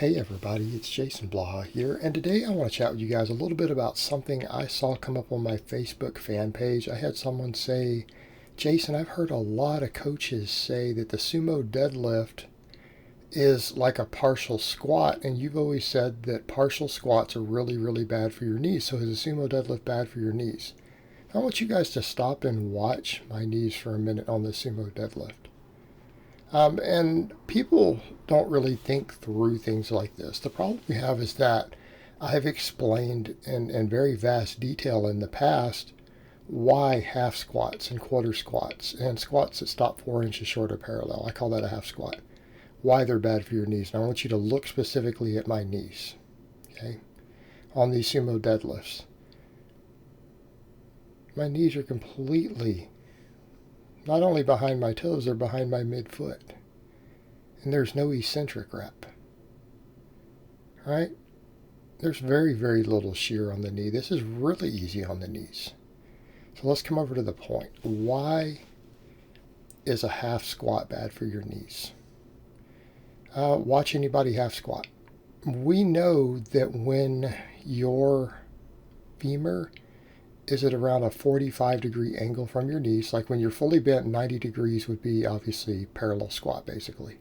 Hey everybody, it's Jason Blaha here, and today I want to chat with you guys a little bit about something I saw come up on my Facebook fan page. I had someone say, Jason, I've heard a lot of coaches say that the sumo deadlift is like a partial squat, and you've always said that partial squats are really, really bad for your knees. So is a sumo deadlift bad for your knees? I want you guys to stop and watch my knees for a minute on the sumo deadlift. And people don't really think through things like this. The problem we have is that I've explained in very vast detail in the past why half squats and quarter squats and squats that stop 4 inches short of parallel, I call that a half squat, why they're bad for your knees. And I want you to look specifically at my knees, okay, on these sumo deadlifts. My knees are completely, not only behind my toes, they're behind my midfoot. And there's no eccentric rep. All right? There's very, very little shear on the knee. This is really easy on the knees. So let's come over to the point. Why is a half squat bad for your knees? Watch anybody half squat. We know that when your femur is at around a 45-degree angle from your knees, like when you're fully bent, 90 degrees would be obviously parallel squat, basically.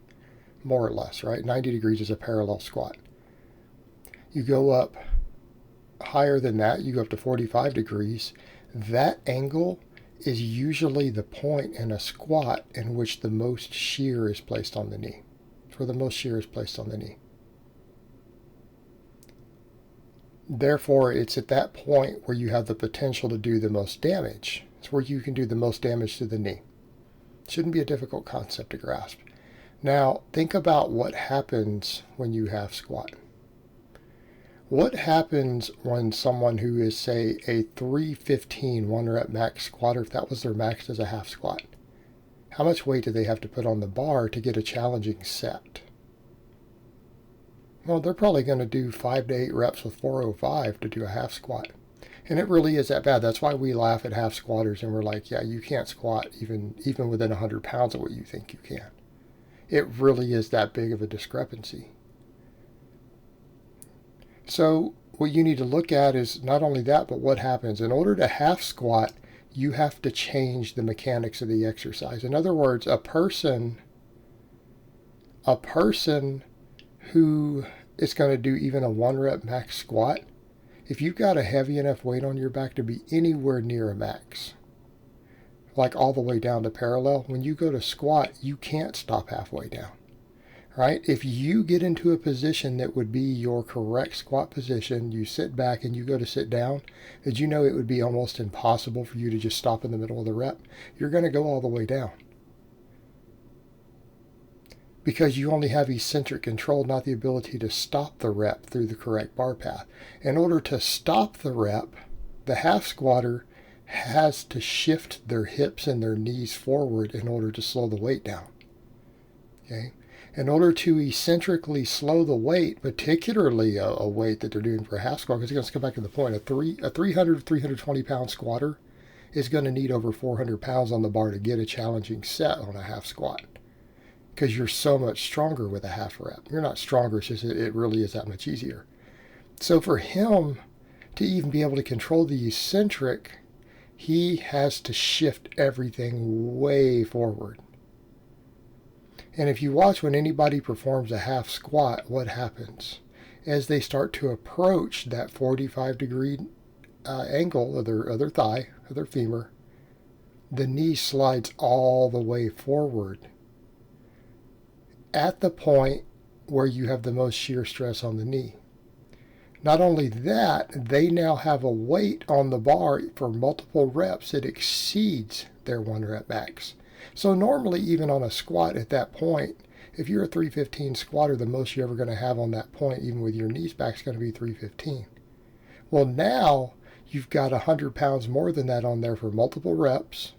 More or less, right? 90 degrees is a parallel squat. You go up higher than that, you go up to 45 degrees. That angle is usually the point in a squat in which the most shear is placed on the knee. It's where the most shear is placed on the knee. Therefore, it's at that point where you have the potential to do the most damage. It's where you can do the most damage to the knee. Shouldn't be a difficult concept to grasp. Now, think about what happens when you half squat. What happens when someone who is, say, a 315 one rep max squatter, if that was their max as a half squat, how much weight do they have to put on the bar to get a challenging set? Well, they're probably going to do 5 to 8 reps with 405 to do a half squat. And it really is that bad. That's why we laugh at half squatters and we're like, yeah, you can't squat even within 100 pounds of what you think you can. It really is that big of a discrepancy. So what you need to look at is not only that, but what happens. In order to half squat, you have to change the mechanics of the exercise. In other words, a person who is going to do even a 1 rep max squat, if you've got a heavy enough weight on your back to be anywhere near a max, like all the way down to parallel, when you go to squat, you can't stop halfway down, right? If you get into a position that would be your correct squat position, you sit back and you go to sit down, did you know it would be almost impossible for you to just stop in the middle of the rep? You're going to go all the way down, because you only have eccentric control, not the ability to stop the rep through the correct bar path. In order to stop the rep, the half squatter has to shift their hips and their knees forward in order to slow the weight down. Okay? In order to eccentrically slow the weight, particularly a weight that they're doing for a half squat, because let's go back to the point, a 300, 320 pound squatter is going to need over 400 pounds on the bar to get a challenging set on a half squat, because you're so much stronger with a half rep. You're not stronger, it's just it really is that much easier. So for him to even be able to control the eccentric, he has to shift everything way forward. And if you watch when anybody performs a half squat, what happens? As they start to approach that 45-degree angle of their thigh, of their femur, the knee slides all the way forward at the point where you have the most shear stress on the knee. Not only that, they now have a weight on the bar for multiple reps that exceeds their 1 rep max. So normally, even on a squat at that point, if you're a 315 squatter, the most you're ever going to have on that point, even with your knees back, is going to be 315. Well, now you've got 100 pounds more than that on there for multiple reps,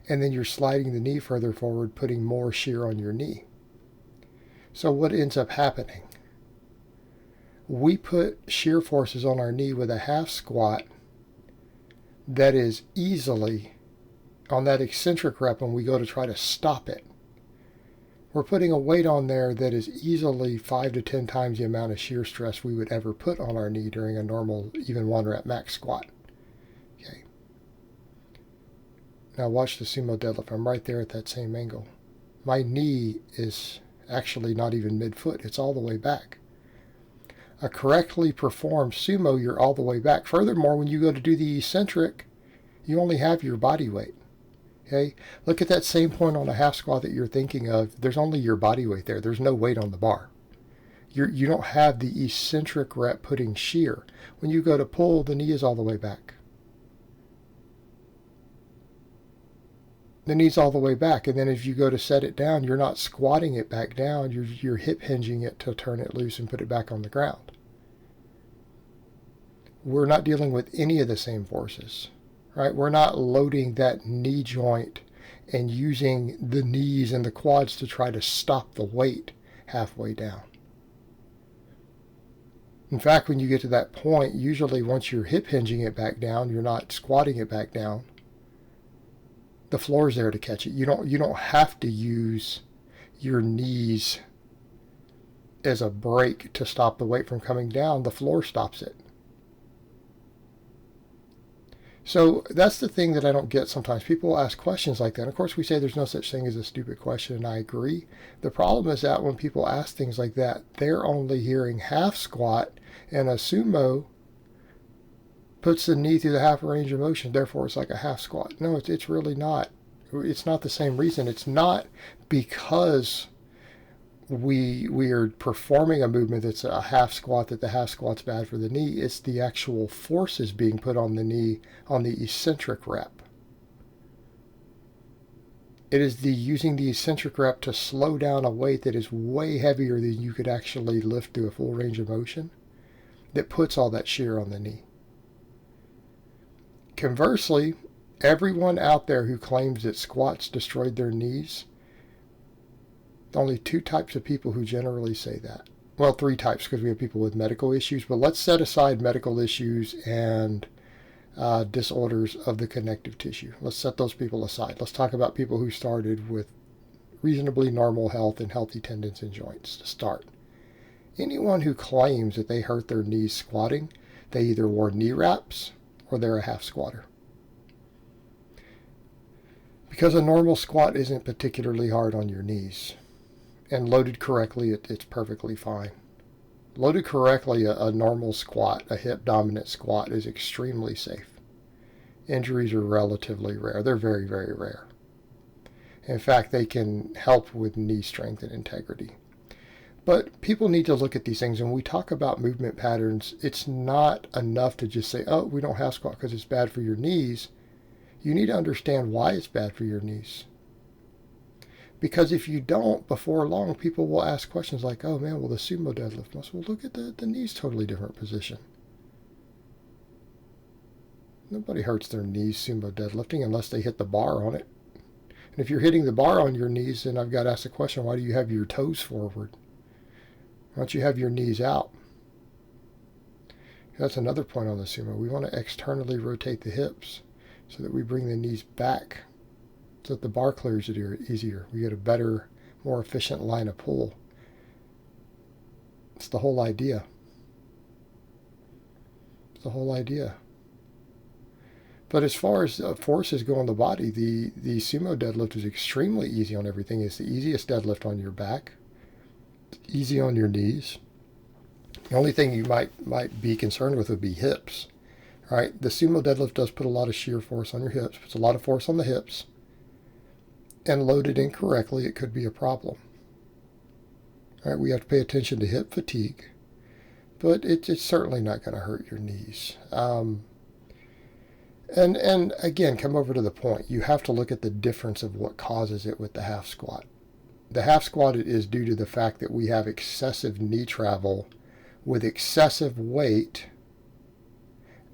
and then you're sliding the knee further forward, putting more shear on your knee. So what ends up happening? We put shear forces on our knee with a half squat that is easily on that eccentric rep when we go to try to stop it. We're putting a weight on there that is easily 5 to 10 times the amount of shear stress we would ever put on our knee during a normal, even 1 rep max squat. Okay. Now watch the sumo deadlift. I'm right there at that same angle. My knee is actually not even mid-foot. It's all the way back. A correctly performed sumo, you're all the way back. Furthermore, when you go to do the eccentric, you only have your body weight. Okay, look at that same point on a half squat that you're thinking of. There's only your body weight there. There's no weight on the bar. You don't have the eccentric rep putting shear. When you go to pull, the knee is all the way back. The knee's all the way back, and then if you go to set it down, you're not squatting it back down. You're hip hinging it to turn it loose and put it back on the ground. We're not dealing with any of the same forces. Right? We're not loading that knee joint and using the knees and the quads to try to stop the weight halfway down. In fact, when you get to that point, usually once you're hip hinging it back down, you're not squatting it back down. The floor's there to catch it. You don't have to use your knees as a brake to stop the weight from coming down. The floor stops it. So that's the thing that I don't get sometimes. People ask questions like that. And of course, we say there's no such thing as a stupid question, and I agree. The problem is that when people ask things like that, they're only hearing half squat, and a sumo puts the knee through the half range of motion. Therefore, it's like a half squat. No, it's really not. It's not the same reason. It's not because we are performing a movement that's a half squat that the half squat's bad for the knee. It's the actual forces being put on the knee on the eccentric rep. It is the using the eccentric rep to slow down a weight that is way heavier than you could actually lift through a full range of motion that puts all that shear on the knee. Conversely, everyone out there who claims that squats destroyed their knees, only 2 types of people who generally say that. Well, 3 types, because we have people with medical issues, but let's set aside medical issues and disorders of the connective tissue. Let's set those people aside. Let's talk about people who started with reasonably normal health and healthy tendons and joints to start. Anyone who claims that they hurt their knees squatting, they either wore knee wraps or they're a half squatter. Because a normal squat isn't particularly hard on your knees. And loaded correctly, it's perfectly fine. Loaded correctly, a normal squat, a hip dominant squat, is extremely safe. Injuries are relatively rare. They're very, very rare. In fact, they can help with knee strength and integrity. But people need to look at these things. When we talk about movement patterns, it's not enough to just say, oh, we don't half squat because it's bad for your knees. You need to understand why it's bad for your knees. Because if you don't, before long, people will ask questions like, oh man, well, the sumo deadlift muscle, well, look at the knee's totally different position. Nobody hurts their knees sumo deadlifting unless they hit the bar on it. And if you're hitting the bar on your knees, then I've got to ask the question, why do you have your toes forward? Why don't you have your knees out? That's another point on the sumo. We want to externally rotate the hips so that we bring the knees back so that the bar clears it easier. We get a better, more efficient line of pull. It's the whole idea. It's the whole idea. But as far as forces go on the body, the sumo deadlift is extremely easy on everything. It's the easiest deadlift on your back. It's easy on your knees. The only thing you might be concerned with would be hips. Right? The sumo deadlift does put a lot of shear force on your hips. Puts a lot of force on the hips. And loaded incorrectly, it could be a problem. All right, we have to pay attention to hip fatigue, but it's certainly not going to hurt your knees. And again, come over to the point. You have to look at the difference of what causes it with the half squat. The half squat is due to the fact that we have excessive knee travel with excessive weight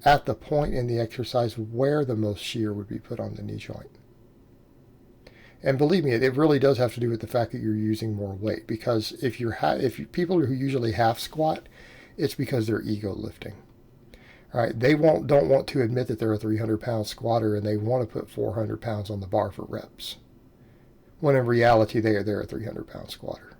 at the point in the exercise where the most shear would be put on the knee joint. And believe me, it really does have to do with the fact that you're using more weight. Because if people who usually half squat, it's because they're ego lifting. All right, they don't want to admit that they're a 300-pound squatter and they want to put 400 pounds on the bar for reps. when in reality they're a 300-pound squatter.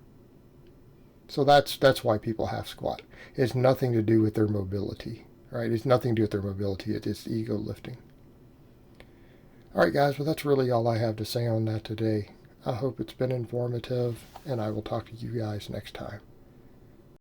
So that's why people half squat. It's nothing to do with their mobility, right? It's nothing to do with their mobility. It's ego lifting. All right, guys. Well, that's really all I have to say on that today. I hope it's been informative, and I will talk to you guys next time.